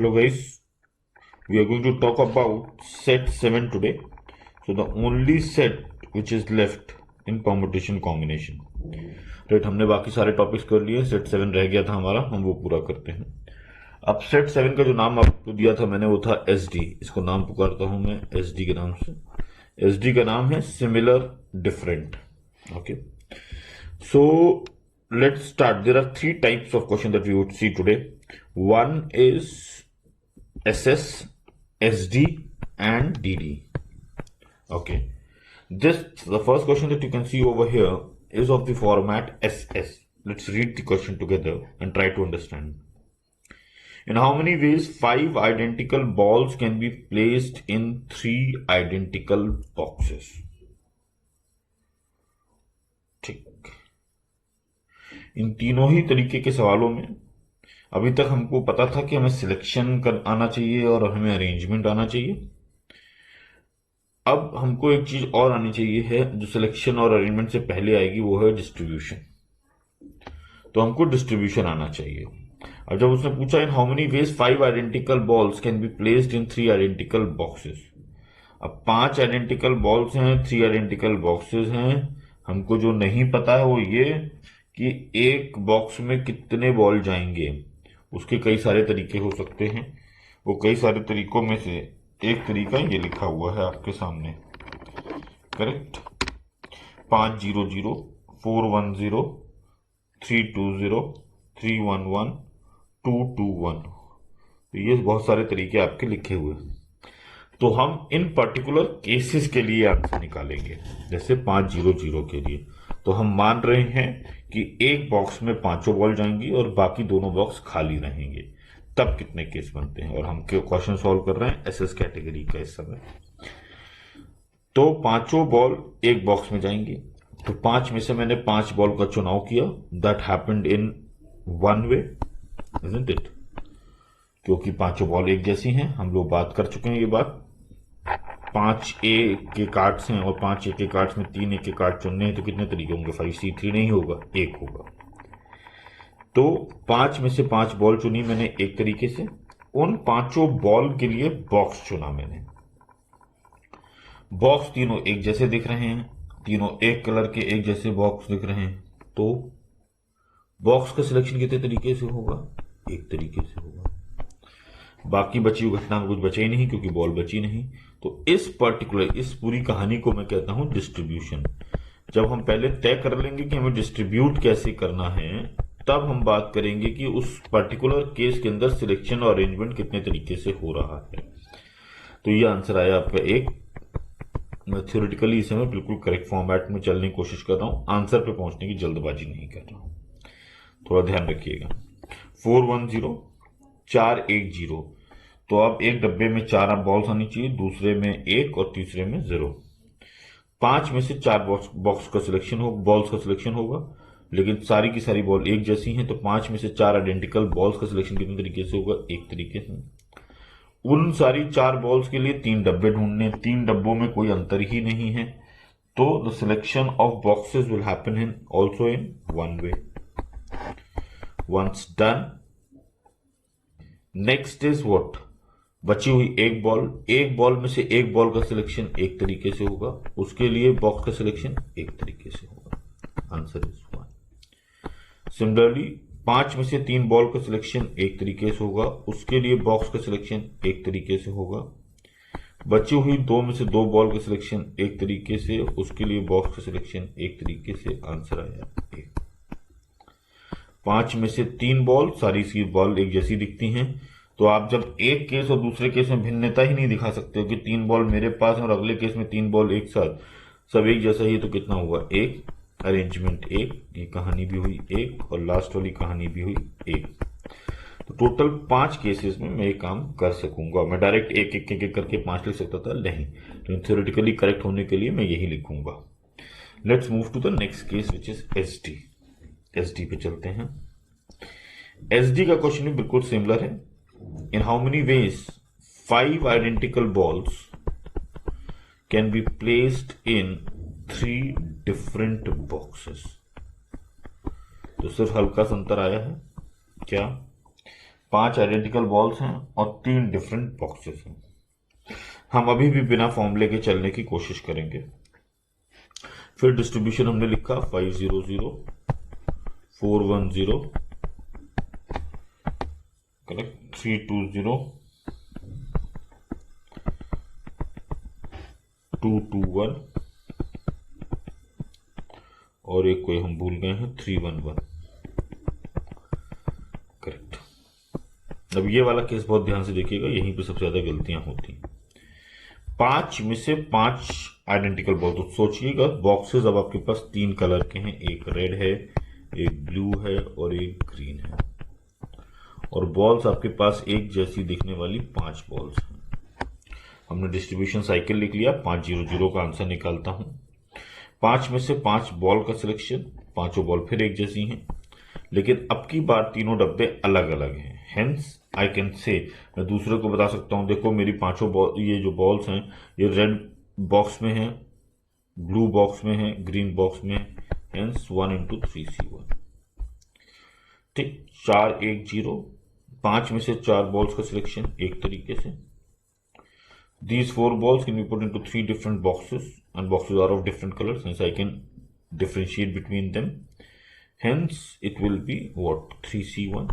Hello guys, we are going to talk about set 7 today. So the only set which is left in permutation combination. Right, हमने बाकी सारे topics कर लिए, set 7 रह गया था हमारा, हम वो पूरा करते हैं। अब सेट 7 का जो नाम आपको दिया था मैंने वो था एस डी। इसको नाम पुकारता हूं मैं एस डी के नाम से। एस डी का नाम है similar different. Okay, so let's start. There are three types of question that we would see today. One is SS, SD, and DD. Okay. The first question that you can see over here is of the format SS. Let's read the question together and try to understand. In how many ways 5 identical balls can be placed in 3 identical boxes? ठीक, इन तीनों ही तरीके के सवालों में अभी तक हमको पता था कि हमें सिलेक्शन कर आना चाहिए और हमें अरेंजमेंट आना चाहिए। अब हमको एक चीज और आनी चाहिए है जो सिलेक्शन और अरेंजमेंट से पहले आएगी, वो है डिस्ट्रीब्यूशन। तो हमको डिस्ट्रीब्यूशन आना चाहिए। अब जब उसने पूछा in how many ways 5 identical balls can be placed in 3 identical boxes. अब 5 आइडेंटिकल बॉल्स हैं, 3 आइडेंटिकल बॉक्सेस हैं। हमको जो नहीं पता है वो ये कि एक बॉक्स में कितने बॉल जाएंगे। उसके कई सारे तरीके हो सकते हैं। वो कई सारे तरीकों में से एक तरीका ये लिखा हुआ है आपके सामने, करेक्ट। 500, 410, 320, 311, 221। तो ये बहुत सारे तरीके आपके लिखे हुए हैं। तो हम इन पर्टिकुलर केसेस के लिए आंसर निकालेंगे। जैसे 500 के लिए तो हम मान रहे हैं कि एक बॉक्स में 5 बॉल जाएंगी और बाकी दोनों बॉक्स खाली रहेंगे। तब कितने केस बनते हैं, और हम क्वेश्चन सॉल्व कर रहे हैं एसएस कैटेगरी का इस समय। तो 5 बॉल एक बॉक्स में जाएंगी, तो 5 में से मैंने 5 बॉल का चुनाव किया। That happened in one way, isn't it? क्योंकि 5 बॉल एक जैसी हैं, हम लोग बात कर चुके हैं ये बात। 5 ए के कार्ड्स हैं और 5 ए के कार्ड्स में 3 ए के कार्ड चुनने हैं, तो कितने तरीके होंगे? 5C3 नहीं होगा, एक होगा। तो 5 में से 5 बॉल चुनी मैंने एक तरीके से। उन 5 बॉल के लिए बॉक्स चुना मैंने। बॉक्स तीनों एक जैसे दिख रहे हैं, तीनों एक कलर के एक जैसे बॉक्स दिख रहे हैं। तो बॉक्स का सिलेक्शन कितने तरीके से होगा? एक तरीके से होगा। बाकी बची हुई घटना में कुछ बचा ही नहीं क्योंकि बॉल बची नहीं। तो इस पूरी कहानी को मैं कहता हूं डिस्ट्रीब्यूशन। जब हम पहले तय कर लेंगे कि हमें डिस्ट्रीब्यूट कैसे करना है, तब हम बात करेंगे कि उस पर्टिकुलर केस के अंदर सिलेक्शन और अरेंजमेंट कितने तरीके से हो रहा है। तो ये आंसर आया आपका एक। मैं थ्योरेटिकली इसे मैं बिल्कुल करेक्ट फॉर्मेट में चलने की कोशिश कर रहा हूं, आंसर पे पहुंचने की जल्दबाजी नहीं कर रहा हूं, थोड़ा ध्यान रखिएगा। 410, 410। तो अब एक डब्बे में 4 बॉल्स आनी चाहिए, दूसरे में 1 और तीसरे में 0। 5 में से 4 बॉल्स का सिलेक्शन होगा, लेकिन सारी की सारी बॉल एक जैसी हैं। तो 5 में से 4 आइडेंटिकल बॉल्स का सिलेक्शन कितने तरीके से होगा? एक तरीके से। उन सारी 4 बॉल्स के लिए 3 डब्बे ढूंढने, 3 डब्बों में कोई अंतर ही नहीं है। तो the selection of boxes will happen in also in one way. Once done, next is what? बची हुई एक बॉल में से एक बॉल का सिलेक्शन एक तरीके से होगा, उसके लिए बॉक्स का सिलेक्शन एक तरीके से होगा। Answer is 1। सिमिलरली 5 में से 3 बॉल का सिलेक्शन एक तरीके से होगा, उसके लिए बॉक्स का सिलेक्शन एक तरीके से होगा। बची हुई 2 में से 2 बॉल का सिलेक्शन एक तरीके से, उसके लिए बॉक्स का सिलेक्शन एक तरीके से। आंसर आया 1। 5 में से 3 बॉल, सारी सी बॉल एक जैसी दिखती हैं। तो आप जब एक केस और दूसरे केस में भिन्नता ही नहीं दिखा सकते हो कि 3 बॉल मेरे पास है और अगले केस में 3 बॉल एक साथ, सब एक जैसा ही, तो कितना हुआ? 1। अरेंजमेंट 1, ये कहानी भी हुई 1, और लास्ट वाली कहानी भी हुई 1। तो टोटल 5 केसेस में मैं ये काम कर सकूंगा। मैं डायरेक्ट एक एक करके 5 लिख सकता था, नहीं, लेकिन थ्योरेटिकली करेक्ट होने के लिए मैं यही लिखूंगा। Let's move to the next case which is SD. SD पे चलते हैं। एसडी का क्वेश्चन भी बिल्कुल सिमिलर है। In how many ways 5 identical balls can be placed in 3 different boxes? तो सिर्फ हल्का सा अंतर आया है क्या? 5 आइडेंटिकल बॉल्स हैं और 3 डिफरेंट बॉक्सेस हैं। हम अभी भी बिना फॉर्मूले के चलने की कोशिश करेंगे। फिर डिस्ट्रीब्यूशन हमने लिखा 500, 410, करेक्ट, 320, 221 और एक कोई हम भूल गए हैं 311, करेक्ट। अब ये वाला केस बहुत ध्यान से देखिएगा, यहीं पे सबसे ज्यादा गलतियां होती हैं। 5 में से 5 आइडेंटिकल बॉल, तो सोचिएगा बॉक्सेस अब आपके पास 3 कलर के हैं, एक रेड है, एक ब्लू है और एक ग्रीन है, और बॉल्स आपके पास एक जैसी दिखने वाली 5 बॉल्स हैं। हमने डिस्ट्रीब्यूशन साइकिल लिख लिया, 500 का आंसर निकालता हूं। 5 में से 5 बॉल का सिलेक्शन, पांचों बॉल फिर एक जैसी हैं, लेकिन अब की बार तीनों डब्बे अलग अलग हैं। हेंस आई कैन से, मैं दूसरे को बता सकता हूं, देखो मेरी पांचों बॉल, ये जो बॉल्स हैं ये रेड बॉक्स में हैं, ब्लू बॉक्स में है, ग्रीन बॉक्स में है, हेंस 1 into 3C1। ठीक, 4 1 0, 5 में से 4 बॉल्स का सिलेक्शन एक तरीके से। These 4 balls can be put into 3 different boxes, and boxes are of different colors, hence I can differentiate between them. Hence it will be what, 3C1.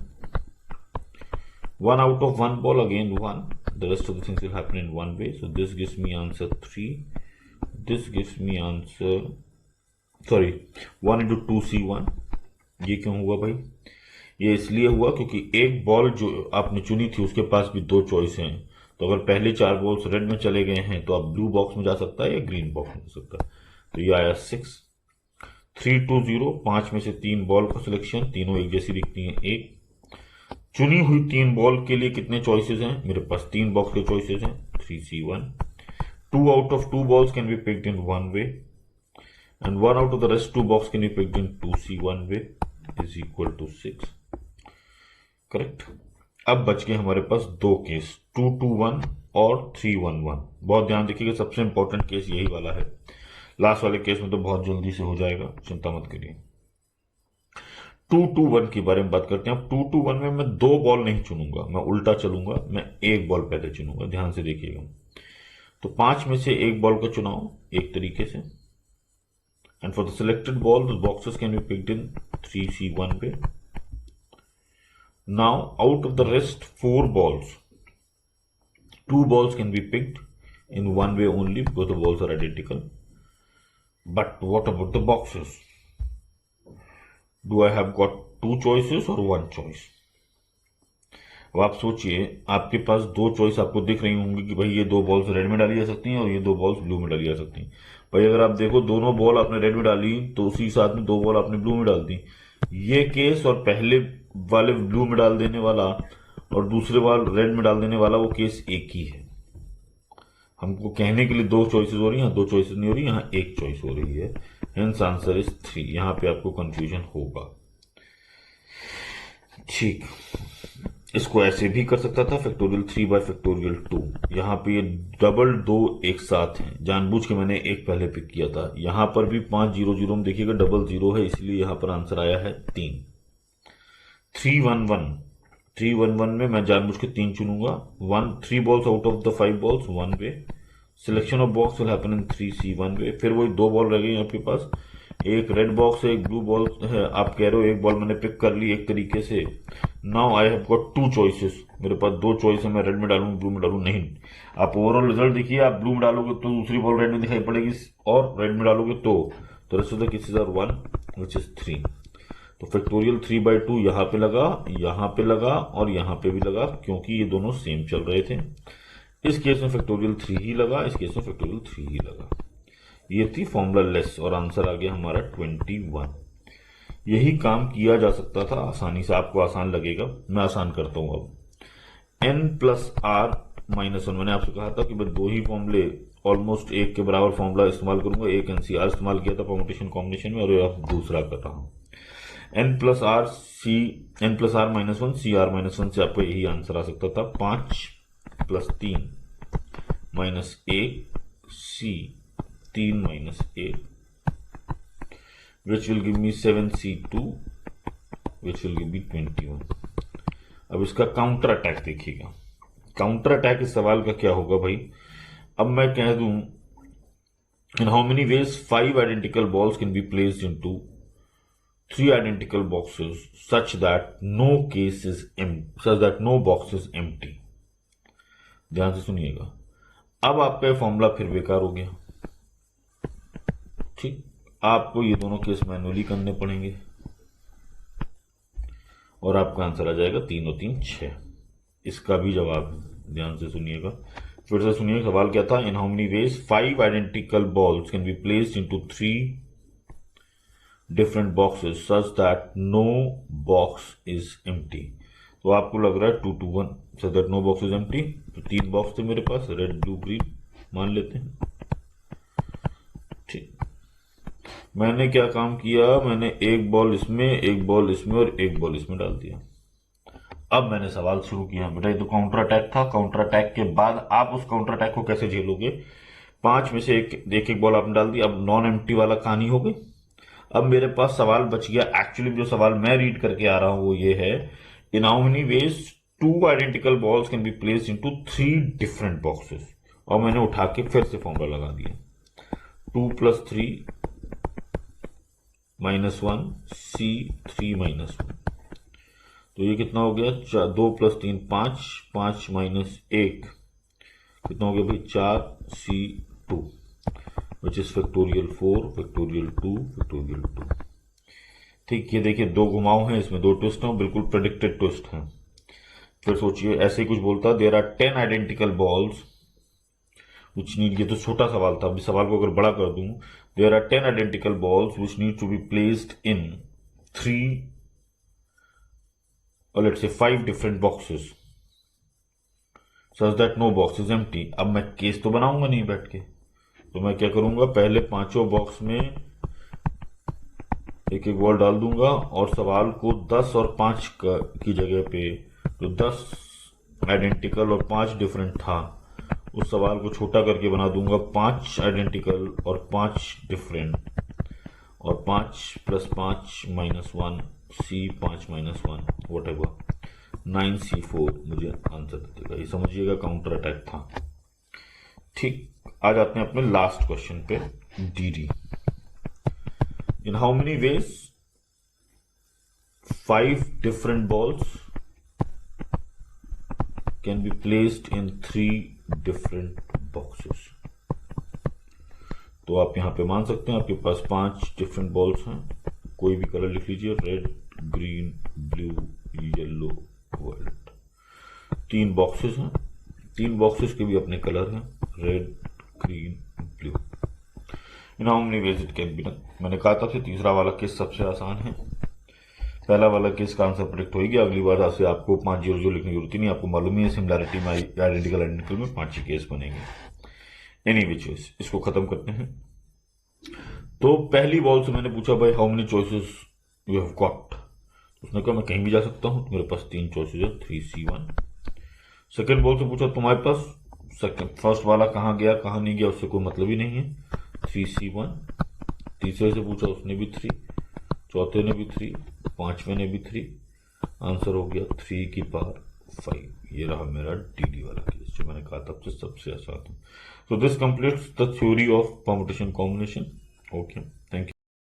1 out of 1 ball, again 1. The rest of the things will happen in one way. So this gives me answer 3. This gives me answer, sorry, 1 into 2C1. ये क्यों हुआ भाई? ये इसलिए हुआ क्योंकि एक ball जो आपने चुनी थी उसके पास भी 2 चॉइस हैं, तो अगर पहले 4 बॉल्स रेड में चले गए हैं तो अब ब्लू बॉक्स में जा सकता है या ग्रीन बॉक्स में जा सकता है, तो ये आया 6। 320, 5 में से 3 बॉल का सिलेक्शन, तीनों एक जैसी दिखती हैं, एक। चुनी हुई 3 बॉल के लिए कितने चॉइसेस हैं? मेरे पास 3 बॉक्स के चॉइसेस हैं, 3C1। 2 out of 2 balls can be picked in one way, and 1 out of the rest 2 box can be picked in 2C1 way, is equal to 6, correct. अब बच गए हमारे पास 2 केस, 221 और 311। बहुत ध्यान देखिएगा, सबसे इंपॉर्टेंट केस यही वाला है। लास्ट वाले केस में तो बहुत जल्दी से हो जाएगा, चिंता मत करिए। 221 के बारे में बात करते हैं। 221 में मैं 2 बॉल नहीं चुनूंगा, मैं उल्टा चलूंगा, मैं एक बॉल पहले चुनूंगा, ध्यान से देखिएगा। तो 5 में से एक बॉल का चुनाव एक तरीके से, and for the selected ball the boxes can be picked in 3C1 पे। Now, out of the rest 4 balls, 2 balls can be picked in one way only because the balls are identical. But what about the boxes? Do I have got 2 choices or 1 choice? अब आप सोचिए, आपके पास 2 choice आपको दिख रही होंगी कि भाई ये 2 बॉल्स रेड में डाली जा सकती हैं और ये 2 बॉल्स ब्लू में डाली जा सकती हैं। भाई अगर आप देखो दोनों बॉल आपने रेड में डाली तो उसी साथ में 2 बॉल आपने ब्लू में डाल दी। ये केस और पहले वाले ब्लू में डाल देने वाला और दूसरे वाल रेड में डाल देने वाला, वो केस एक ही है। हमको कहने के लिए 2 चॉइसेस हो रही हैं, 2 चॉइसेस नहीं हो रही, यहाँ एक चॉइस हो रही है। Hence answer is 3। यहां पे आपको कंफ्यूजन होगा। ठीक, इसको ऐसे भी कर सकता था, फैक्टोरियल 3 बाय फैक्टोरियल 2। यहाँ पे ये डबल 2 एक साथ हैं, जानबूझ के मैंने एक पहले पिक किया था। यहां पर भी 500 में देखिएगा डबल 0 है, इसलिए यहां पर आंसर आया है 3। 311 में मैं जानबूझ के 3 चुनूंगा। 3 balls out of the 5 balls, 1 way. Selection of box will happen in 3C1 वे। फिर वही 2 बॉल रह गई आपके पास, एक रेड बॉक्स है, एक ब्लू बॉल है। आप कह रहे हो एक बॉल मैंने पिक कर ली एक तरीके से। Now I have got 2 choices, मेरे पास 2 चॉइस है, मैं रेड में डालूं ब्लू में डालूं। नहीं, आप ओवरऑल रिजल्ट देखिए, आप ब्लू में डालोगे तो दूसरी बॉल रेड में दिखाई पड़ेगी, और रेड में डालोगे तो rest of the cases are 1 which is 3। तो फैक्टोरियल 3/2 यहां पे लगा, यहां पे लगा और यहां पे भी लगा, क्योंकि ये दोनों सेम चल रहे थे। इस केस में फैक्टोरियल 3 ही लगा, इस केस में फैक्टोरियल 3 ही लगा। ये थी फॉर्मूला लेस और आंसर आ गया हमारा 21। यही काम किया जा सकता था आसानी से, आपको आसान लगेगा, मैं आसान करता हूं। अब n+r-1, मैंने आपसे कहा था कि मैं 2 ही फॉर्मूले ऑलमोस्ट एक के बराबर फॉर्मूला इस्तेमाल करूंगा। एक NCR इस्तेमाल किया था परम्यूटेशन कॉम्बिनेशन में, और अब दूसरा कर रहा हूं। n+r-1 CR-1 से आपको यही आंसर आ सकता था, 5 + 3 - 1 C 3 - 1, which will give me 7C2, which will give me 21. अब इसका काउंटर अटैक देखिएगा। काउंटर अटैक इस सवाल का क्या होगा भाई, अब मैं कह दूं in how many ways 5 identical balls can be placed into 3 identical boxes such that no box is empty। ध्यान से सुनिएगा, अब आपका ये फॉर्मूला फिर बेकार हो गया। ठीक, आपको ये दोनों केस मैनुअली करने पड़ेंगे और आपका आंसर आ जाएगा 3 और 3 6। इसका भी जवाब ध्यान से सुनिएगा, फिर से सुनिए सवाल क्या था। In how many ways 5 identical balls can be placed into 3 different boxes such that no box is empty। तो आपको लग रहा है 2 to 1 so that no box is empty, तो 3 बॉक्स थे मेरे पास, रेड ब्लू ग्रीन मान लेते हैं। ठीक, मैंने क्या काम किया, मैंने एक बॉल इसमें, एक बॉल इसमें और एक बॉल इसमें डाल दिया। अब मैंने सवाल शुरू किया। बेटा ये तो काउंटर अटैक था, काउंटर अटैक के बाद आप उस काउंटर अटैक को कैसे झेलोगे। 5 में से एक बॉल आपने डाल दी, अब नॉन एम्प्टी वाला कहानी हो गई। अब मेरे पास सवाल बच गया, एक्चुअली जो सवाल मैं रीड करके आ रहा हूं वो ये है, in how many ways 2 identical balls can be placed into 3 different boxes. और मैंने उठा के फिर से फॉर्मूला लगा दिया, 2 + 3 - 1 C3 - 1। तो ये कितना हो गया, 2 + 3 5, 5 - 1 कितना हो गया भाई, 4 C2 which is factorial 4 factorial 2 factorial 2। ठीक, ये देखिए 2 घुमाव हैं इसमें, 2 ट्विस्ट हैं, बिल्कुल प्रेडिक्टेड ट्विस्ट हैं। फिर सोचिए ऐसे ही कुछ बोलता, there are 10 identical balls which need, ये तो छोटा सवाल था, अभी सवाल को अगर बड़ा कर दूं, there are 10 identical balls which need to be placed in 3 और let's say 5 different boxes such that no box is empty. अब मैं केस तो बनाऊंगा नहीं बैठ के, तो मैं क्या करूंगा, पहले 5 बॉक्स में एक एक बॉल डाल दूंगा और सवाल को 10 और 5 की जगह पे, तो 10 आइडेंटिकल और 5 डिफरेंट था, उस सवाल को छोटा करके बना दूंगा 5 आइडेंटिकल और 5 डिफरेंट, और 5 + 5 - 1 C5 - 1 वट एवर 9 C4 मुझे आंसर दे देगा। ये समझिएगा काउंटर अटैक था। ठीक, आ जाते हैं अपने लास्ट क्वेश्चन पे, D. In how many ways 5 different balls can be placed in 3 different boxes. तो आप यहां पे मान सकते हैं आपके पास 5 डिफरेंट बॉल्स हैं, कोई भी कलर लिख लीजिए, red green blue yellow white. 3 boxes हैं, 3 बॉक्सेस के भी अपने कलर हैं, red green blue. In how many ways it can be done. मैंने कहा था कि तीसरा वाला केस सबसे आसान है, पहला वाला केस का आंसर प्रेडिक्ट हो गया। अगली बार से आपको 5 0 0 लिखने की जरूरत ही नहीं, आपको मालूम ही है सिमिलैरिटी में आइडेंटिकल में 5 ही केस बनेंगे। एनी विच वेज इसको खत्म करते हैं। तो पहली बॉल से मैंने पूछा भाई how many choices you have got, उसने कहा मैं कहीं भी जा सकता हूं, मेरे पास 3 चॉइसेस है, 3C1। सेकेंड बॉल से पूछा तुम्हारे पास फर्स्ट वाला कहां गया कहां नहीं गया उससे कोई मतलब ही नहीं है, 3C1। तीसरे से पूछा उसने भी 3, चौथे ने भी 3, पांचवें ने भी 3, आंसर हो गया 3⁵। ये रहा मेरा डी वाला केस जो मैंने कहा था सबसे आसान है। So this completes the theory of permutation combination. Okay, thank you.